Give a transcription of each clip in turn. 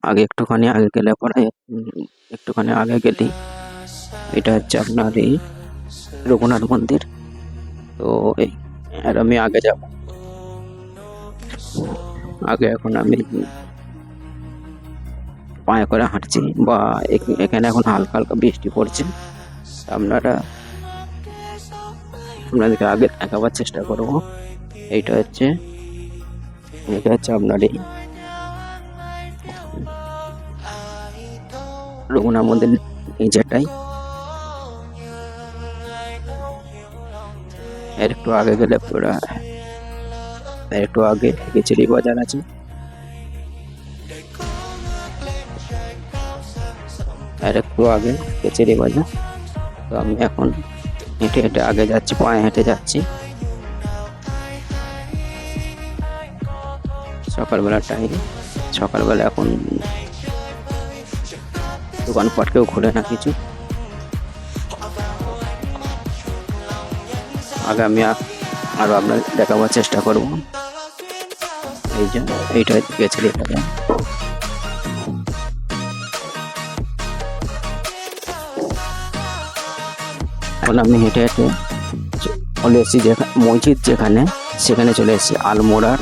আগে একটুখানি আগে গেলে পরে একটুখানি আগে গেলেই এটা হচ্ছে আপনার এই রঘুনাথ মন্দির। তো এই আর আমি আগে যাব, আগে এখন আমি পায়ে করে হাঁটছি বা এখানে এখন হালকা হালকা বৃষ্টি পড়ছে। আপনাদেরকে আগে দেখাবার চেষ্টা করবো। এটা হচ্ছে আপনার এই রঘুনাথ মন্দির নিচেটাই। এর একটু আগে গেলে একটু আগে কেচেরি বাজার আছে। আর একটু আগে কেচেরি বাজার। তো আমি এখন হেঁটে হেঁটে আগে যাচ্ছি, পায়ে হেঁটে যাচ্ছি। সকালবেলার টাইম, সকালবেলা এখন দোকানপাট কেউ খোলে না কিছু। আগে আমি আরো আপনার দেখাবার চেষ্টা করব। এই যে এইটা কেচেরি বাজার। এখন আমি হেঁটে হেঁটে চলে এসেছি মসজিদ যেখানে, সেখানে চলে এসেছি আলমোড়ার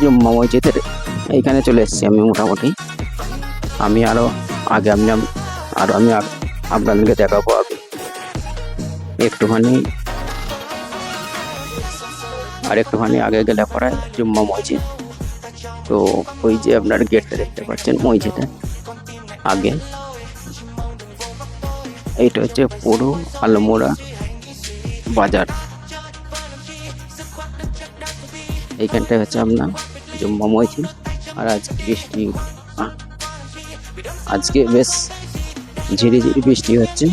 জুম্মা মসজিদের এইখানে চলে এসেছি আমি মোটামুটি। আমি আরো আগে আমি আপনাদেরকে দেখাবো। আগে একটুখানি আগে গেলে পরে জুম্মা মসজিদ। তো ওই যে আপনার গেটটা দেখতে পাচ্ছেন মসজিদের আগে, এইটা হচ্ছে পুরো আলমোড়া বাজার। এইখানটায় হচ্ছে আপনার জুম্মা মসজিদ। আর আজকে বেশ ঝিরিঝিরি বৃষ্টি হচ্ছে।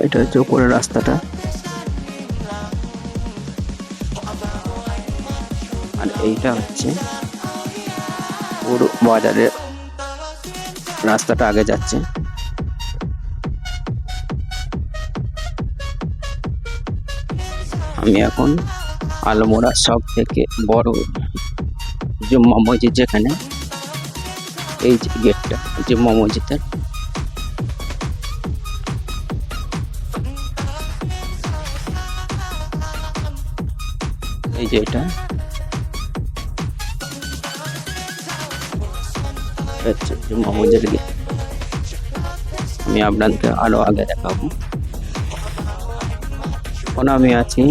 এটা হচ্ছে উপরের রাস্তাটা, আর এইটা হচ্ছে পুরো বাজারের রাস্তাটা আগে যাচ্ছে। আমি এখন আলমোড়া সব থেকে বড় জুম্মা মসজিদ যেখানে, এই যে গেটটা জুম্মা মসজিদের, এই যে এটা হচ্ছে জুম্মা মসজিদ গেট। আমি আপনাদেরকে আরো আগে দেখাবো। এখন আমি আছি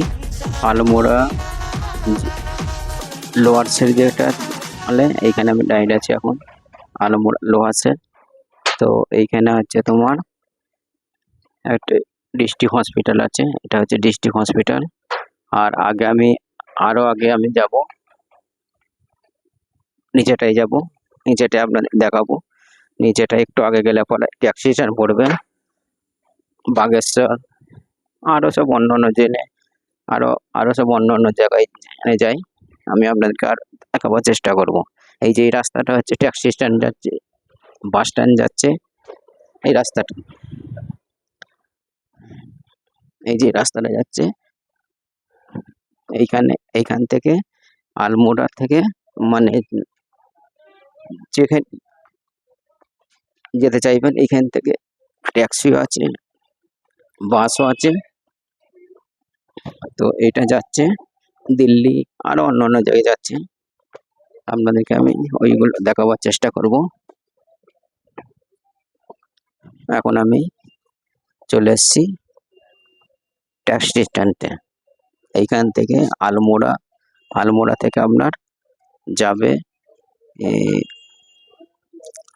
আলমোড়া লোয়ার সের যেটা বলে, এইখানে আমি দাঁড়িয়ে আছি এখন আলমোড়া লোয়ার সের। তো এইখানে হচ্ছে তোমার একটা ডিস্ট্রিক্ট হসপিটাল আছে, এটা হচ্ছে ডিস্ট্রিক্ট হসপিটাল। আর আরো আগে আমি যাব, নিচেটাই যাব, নিচেটাই আপনাদের দেখাবো। নিচেটা একটু আগে গেলে পরে ট্যাক্সি স্ট্যান্ড পড়বে, বাগেশ্বর, আরো সব অন্যান্য আরো সব অন্যান্য জায়গায় যাই। আমি আপনাদেরকে আর দেখাবার চেষ্টা করব। এই যে এই রাস্তাটা হচ্ছে ট্যাক্সি স্ট্যান্ড যাচ্ছে, বাস স্ট্যান্ড যাচ্ছে, এই রাস্তাটা, এই যে রাস্তাটা যাচ্ছে এইখান থেকে আলমোড়া থেকে, মানে যেখানে যেতে চাইবেন এইখান থেকে ট্যাক্সিও আছে, বাসও আছে। তো এটা যাচ্ছে দিল্লি, আরো অন্যান্য জায়গায় যাচ্ছে। আপনাদেরকে আমি ওইগুলো দেখাবার চেষ্টা করব। এখন আমি চলে এসেছি ট্যাক্সি স্ট্যান্ডে। এইখান থেকে আলমোড়া থেকে আপনার যাবে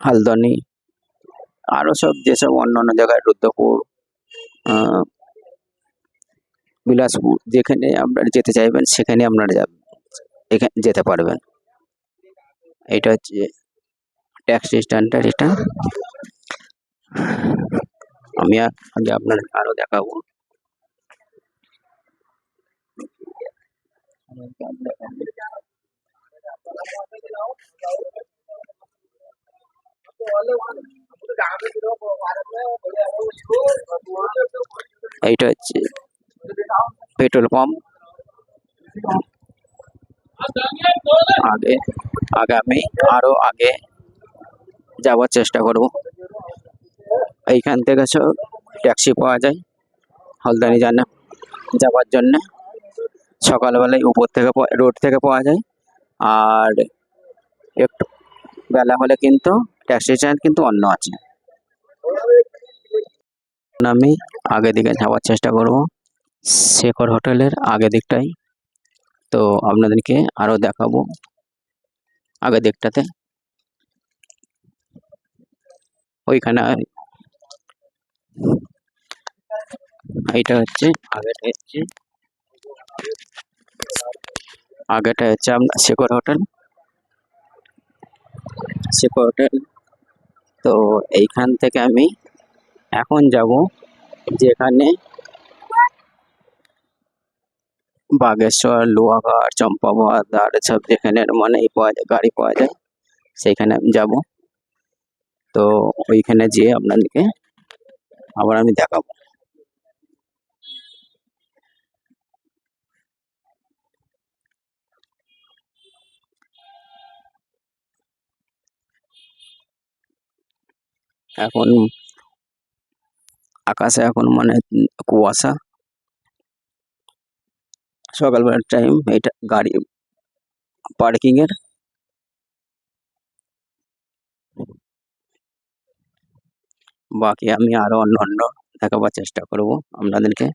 হালদনি, আরো সব যেসব অন্যান্য জায়গায়, রুদ্রপুর, বিলাসপুর, যেখানে আপনারা যেতে চাইবেন সেখানে আপনারা এখানে যেতে পারবেন। এটা হচ্ছে ট্যাক্সি স্ট্যান্ডটা। এটা আমি আগে আপনাদের আরো দেখাবো। এইটা হচ্ছে পেট্রোল পাম্প। আগে আগে আমি আরো আগে যাওয়ার চেষ্টা করব। এইখান থেকে সব ট্যাক্সি পাওয়া যায় হলদানি যাওয়ার জন্য। সকালবেলায় উপর থেকে রোড থেকে পাওয়া যায়, আর একটু বেলা হলে কিন্তু ট্যাক্সি স্ট্যান্ড কিন্তু অন্য আছে। আমি আগে দিকে যাওয়ার চেষ্টা করব, শেখর হোটেলের আগে দিকটাই। তো আপনাদেরকে আরো দেখাবো আগে দিকটাতে। ওইখানে এইটা হচ্ছে আগেটা হচ্ছে আপনার শেখর হোটেল। তো এইখান থেকে আমি এখন যাব যেখানে বাগেশ্বর, লোহাগড়, চম্পাবত আর সব যেখানে মানে গাড়ি পাওয়া যায় সেইখানে আমি যাব। তো ওইখানে যেয়ে আপনাদেরকে আবার আমি দেখাবো। এখন আকাশে এখন মানে কুয়াশা, সকালবেলার টাইম। এটা গাড়ি পার্কিং এর। বাকি আমি আরো অন্য দেখাবার চেষ্টা করব আপনাদেরকে।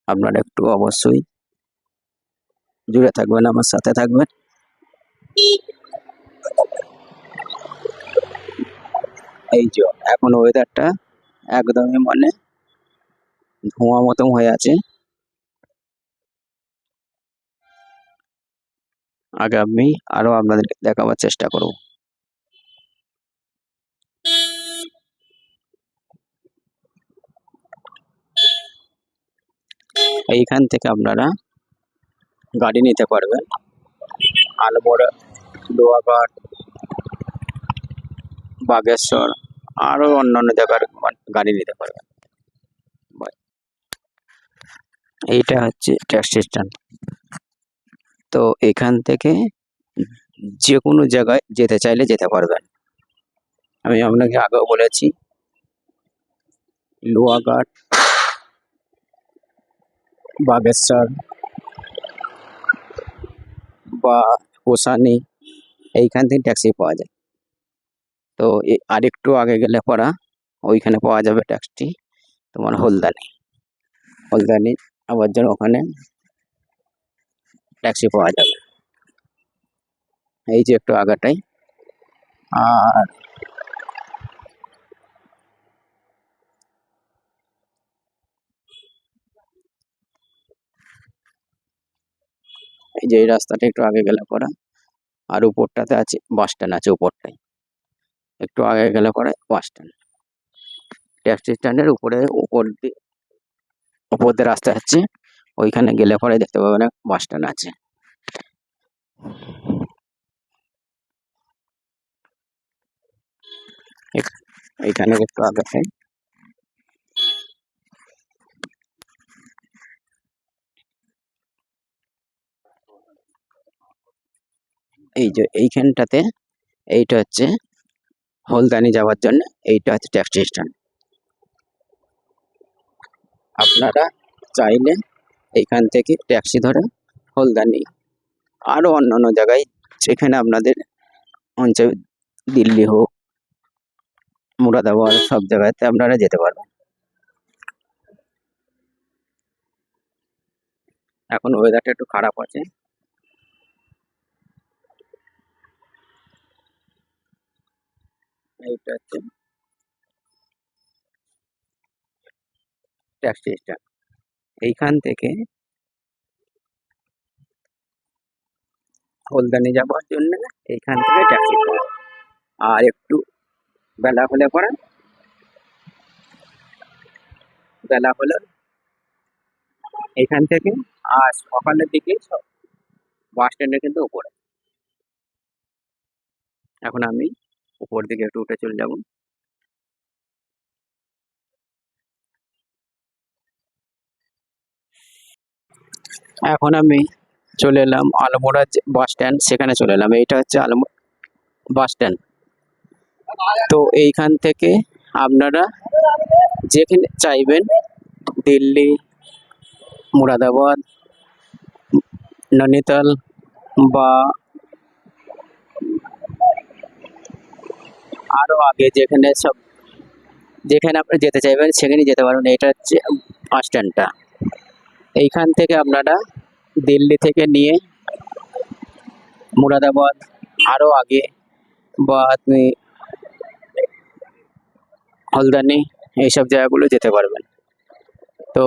আপনারা একটু অবশ্যই জুড়ে থাকবেন, আমার সাথে থাকবেন। এই যে এখন ওয়েদারটা একদমই মানে ধোঁয়া মতন হয়ে আছে। আগে আমি আরো আপনাদেরকে দেখাবার চেষ্টা করব। এইখান থেকে আপনারা গাড়ি নিতে পারবেন আলমোড়া, লোহাগড়, বাগেশ্বর, আরো অন্যান্য জায়গার গাড়ি নিতে পারবেন। এইটা হচ্ছে ট্যাক্সি স্ট্যান্ড। তো এখান থেকে যে কোনো জায়গায় যেতে চাইলে যেতে পারবেন। আমি আপনাকে আগেও বলেছি, লোহাগড়, বাগেশ্বর বা কোসানি, এইখান থেকে ট্যাক্সি পাওয়া যায়। তো আরেকটু আগে গেলে পরা ওইখানে পাওয়া যাবে ট্যাক্সি তোমার হলদানি আবার জন্য ওখানে ট্যাক্সি পাওয়া যাবে। এই যে একটু আগাটাই। আর এই যে এই রাস্তাটা একটু আগে গেলে পরা, আর উপরটাতে আছে বাস স্ট্যান্ড আছে উপরটাই। একটু আগে গেলে পরে বাস স্ট্যান্ড, ট্যাক্সি স্ট্যান্ডের উপর দিয়ে রাস্তা আছে। ওইখানে গেলে পরে দেখতে পাবেন বাস স্ট্যান্ড আছে। এইখানে একটু আগে এই যে এইখানটাতে, এইটা হচ্ছে হলদানি যাওয়ার জন্য, এইটা হচ্ছে ট্যাক্সি স্ট্যান্ড। আপনারা চাইলে এইখান থেকে ট্যাক্সি ধরে হলদানি আরো অন্যান্য জায়গায় যেখানে আপনাদের অঞ্চল, দিল্লি হোক, মুরাদাবাদ, সব জায়গাতে আপনারা যেতে পারবেন। এখন ওয়েদারটা একটু খারাপ আছে। এইটা হচ্ছে ট্যাক্সি স্ট্যান্ড। এইখান থেকে হলদানি যাওয়ার জন্য এইখান থেকে ট্যাক্সি পাওয়া। আর একটু বেলা হলে পরে, এখান থেকে আর সকালের দিকে সব বাস স্ট্যান্ডে কিন্তু উপরে। এখন আমি উপর দিকে একটু উঠে চলে যাব। এখন আমি চলে এলাম আলমোড়া বাস স্ট্যান্ড, সেখানে চলে এলাম। এইটা হচ্ছে আলমোড়া বাস স্ট্যান্ড। তো এইখান থেকে আপনারা যেখানে চাইবেন, দিল্লি, মুরাদাবাদ, নৈনিতাল বা আরো আগে যেখানে আপনি যেতে চাইবেন সেখানেই যেতে পারবেন। এটা হচ্ছে বাস স্ট্যান্ডটা। এইখান থেকে আপনারা দিল্লি থেকে নিয়ে মুরাদাবাদ, আরো আগে, বা আপনি হলদানি, এইসব জায়গাগুলো যেতে পারবেন। তো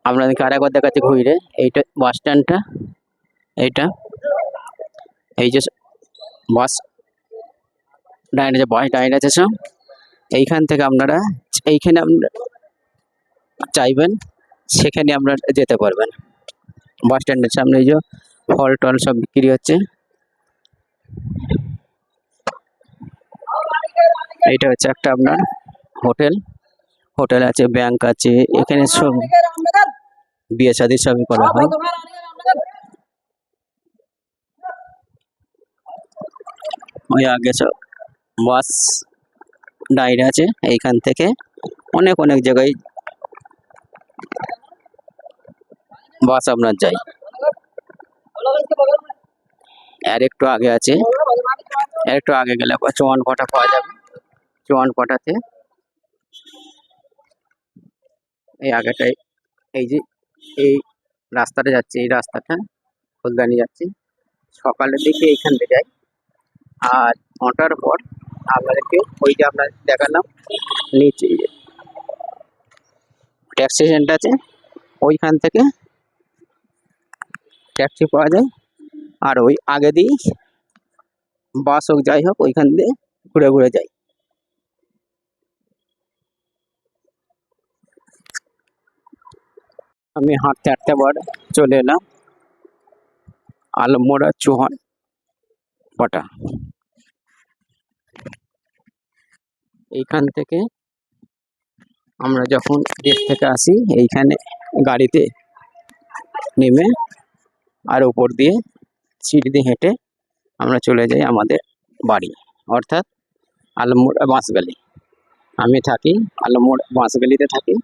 আপনাদেরকে আরেকবার দেখাচ্ছি ঘুরে। এইটা বাস স্ট্যান্ডটা, এইটা এই যে বাস ডাইনে যে বাস ডাইনে আছে সব, এইখান থেকে আপনারা এইখানে আপনারা চাইবেন সেখানে আপনারা যেতে পারবেন। বাস স্ট্যান্ডের সামনে এই যে ফল টল সব বিক্রি হচ্ছে। এইটা হচ্ছে একটা আপনার হোটেল। হোটেল আছে, ব্যাংক আছে, এখানে সব বিয়ে শাদী সবই করা হয়। ওই আগে সব বাস দাঁড়িয়ে আছে। এইখান থেকে অনেক অনেক জায়গায় বাস আপনার যায়। আর একটু আগে আছে, আর একটু আগে গেলে চৌয়ানপাটা পাওয়া যাবে। চৌয়ানপাটাতে এই আগেটাই, এই যে এই রাস্তাটা যাচ্ছে, এই রাস্তাটা ফুলদানি যাচ্ছে। সকালের দিকে এইখান থেকে যায়, আর 9টার পর আপনাদেরকে ওই যে আপনার দেখালাম নিচে ট্যাক্সি স্ট্যান্ড আছে, ওইখান থেকে ট্যাক্সি পাওয়া যায়। আর ওই আগে দিয়েই বাস হোক যাই হোক ওইখান দিয়ে ঘুরে ঘুরে যায়। আমি হাঁটতে হাঁটতে আবার চলে এলাম আলমোড়া চৌহানপাটা। এইখান থেকে আমরা যখন দেশ থেকে আসি, এইখানে গাড়িতে নেমে আর উপর দিয়ে সিঁড়ি দিয়ে হেঁটে আমরা চলে যাই আমাদের বাড়ি, অর্থাৎ আলমোড়া বাঁশগালি। আমি থাকি আলমোড়া বাঁশগালিতে থাকি।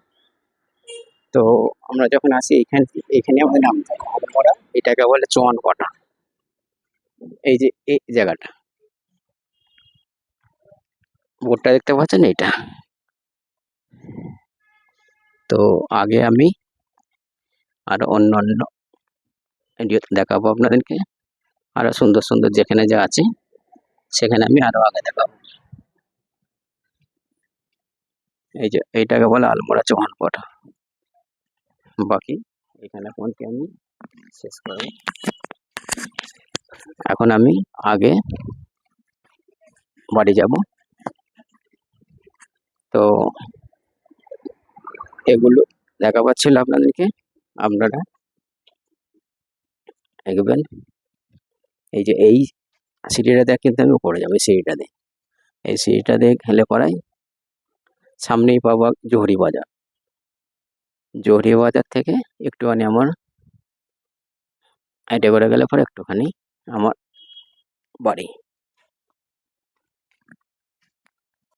তো আমরা যখন আসি এইখানে আমাদের নাম থাকে আলমোড়া, এটাকে বলে চৌহানপাটা। এই যে এই জায়গাটা, বোর্ডটা দেখতে পাচ্ছেন এইটা। তো আগে আমি আরো অন্য অন্য ভিডিওতে দেখাবো আপনাদেরকে, আরো সুন্দর সুন্দর যেখানে যা আছে সেখানে আমি আরো আগে দেখাবো। এই যে এইটাকে বলে আলমোড়া চৌহানপাটা। বাকি এখানে পর্যন্ত আমি শেষ করব। এখন আমি আগে বাড়ি যাব। তো এগুলো দেখা পাচ্ছিল আপনাদেরকে, আপনারা দেখবেন। এই যে এই সিঁড়িটা দিয়ে কিন্তু আমি উপরে যাবো, এই সিঁড়িটা দিয়ে, এই সিঁড়িটা দিয়ে হেলে পড়াই সামনেই পাবো জহুরি বাজার। জহুরি বাজার থেকে একটুখানি আমার হেঁটে করে গেলে পরে একটুখানি আমার বাড়ি।